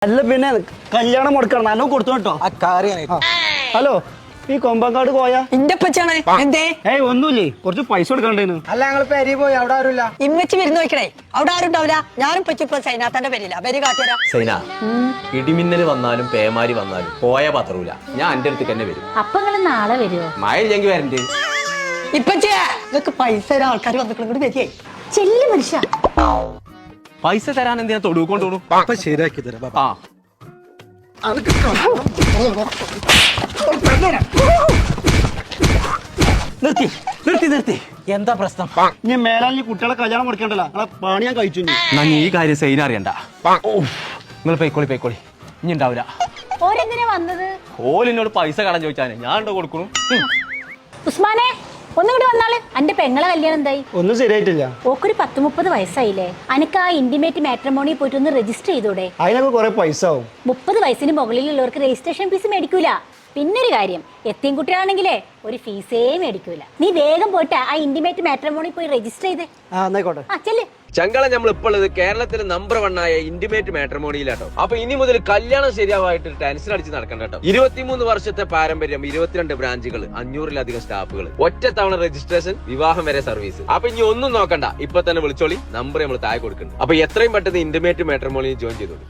അല്ല പിന്നെ കല്യാണം മുടക്കണം നല്ലോ കൊടുത്തു കേട്ടോ. ഹലോ, ഈ കൊമ്പങ്കാട് പോയാ എന്റെ പച്ചാണ് എന്തേ? ഏയ് ഒന്നുമില്ലേ, കുറച്ച് പൈസ കൊടുക്കണ്ടേന്. അല്ല ഞങ്ങൾ പെരി പോയി അവിടെ ആരുമില്ല. ഇമ്മച്ചി വിരുന്ന് നോക്കണേ, അവിടെ ആരും ഉണ്ടാവില്ല. ഞാനും പറ്റിപ്പോ സൈനാത്തന്റെ പേരില്ല പേര് കാട്ടിയരാ. സൈന, ഇടിമിന്നൽ വന്നാലും പേമാരി വന്നാലും പോയ പത്രൂല. ഞാൻ എന്റെ അടുത്തേക്ക് തന്നെ വരും. അപ്പൊ നിങ്ങള് നാളെ വരുമോ? മഴ ഇല്ലെങ്കിൽ വരണ്ട്. ഇപ്പച്ചേ നിങ്ങക്ക് പൈസ തരാൻ ആൾക്കാർ വന്നിട്ട് വരികയെ. ചെല്ലു മനുഷ്യ. പൈസ തരാൻ എന്തിനാ തൊടുക്കൊണ്ടോടും. ശരിയാക്കി തരാം. ആ നിർത്തി നിർത്തി നിർത്തി. എന്താ പ്രശ്നം? ഇനി മേലാൽ കുട്ടികളെ കല്യാണം മുടക്കണ്ടല്ലോ, നിങ്ങളെ പണി ഞാൻ കഴിച്ചു. എന്നാ ഈ കാര്യം സൈന അറിയണ്ട. നിങ്ങൾ പൈക്കോളി ഇനി ഉണ്ടാവില്ല. ഓരെന്തിനാ വന്നത്? ഓലിനോട് പൈസ കടം ചോദിച്ചാനെ ഞാൻ ഉണ്ടോ കൊടുക്കണു. ഉസ്മാനെ ഒന്നുകൂടി വന്നാള്. അന്റെ പെങ്ങളെ കല്യാണം എന്തായി? ഒന്നും ശരിയായിട്ടില്ല. ഓക്കൊരു 30 വയസ്സായില്ലേ? അനക്ക് ആ ഇന്റിമേറ്റ് മാട്രിമോണി പോയിട്ട് ഒന്ന് രജിസ്റ്റർ ചെയ്തൂടെ? അതിനൊക്കെ കുറെ പൈസ ആവും. 30 വയസ്സിന് മുകളിലുള്ളവർക്ക് രജിസ്ട്രേഷൻ ഫീസ് മേടിക്കൂല. പിന്നൊരു കാര്യം, എത്തിയും കുട്ടികളാണെങ്കിലേ ഒരു ഫീസേ മേടിക്കൂല. നീ വേഗം പോയിട്ട് ആ ഇന്റിമേറ്റ് മാട്രിമോണി പോയി രജിസ്റ്റർ ചെയ്തേ. എന്നായിക്കോട്ടെ. ആ ചെല്ല്. ചങ്കള നമ്മൾ ഇപ്പോൾ ഉള്ളത് കേരളത്തിലെ നമ്പർ 1 ആയ ഇന്റിമേറ്റ് മാട്രിമോണിയിലാട്ടോ. അപ്പൊ ഇനി മുതൽ കല്യാണം ശരിയാവായിട്ട് ടെൻഷൻ അടിച്ച് നടക്കണ്ട കേട്ടോ. 23 വർഷത്തെ പാരമ്പര്യം, 22 ബ്രാഞ്ചുകൾ, 500-ലധികം സ്റ്റാഫുകൾ, ഒറ്റ തവണ രജിസ്ട്രേഷൻ, വിവാഹം വരെ സർവീസ്. അപ്പൊ ഇനി ഒന്നും നോക്കണ്ട, ഇപ്പൊ തന്നെ വിളിച്ചോളി. നമ്പർ നമ്മൾ താഴെ കൊടുക്കുന്നുണ്ട്. അപ്പൊ എത്രയും പെട്ടെന്ന് ഇന്റിമേറ്റ് മാട്രിമോണിയിൽ ജോയിൻ ചെയ്തോളൂ.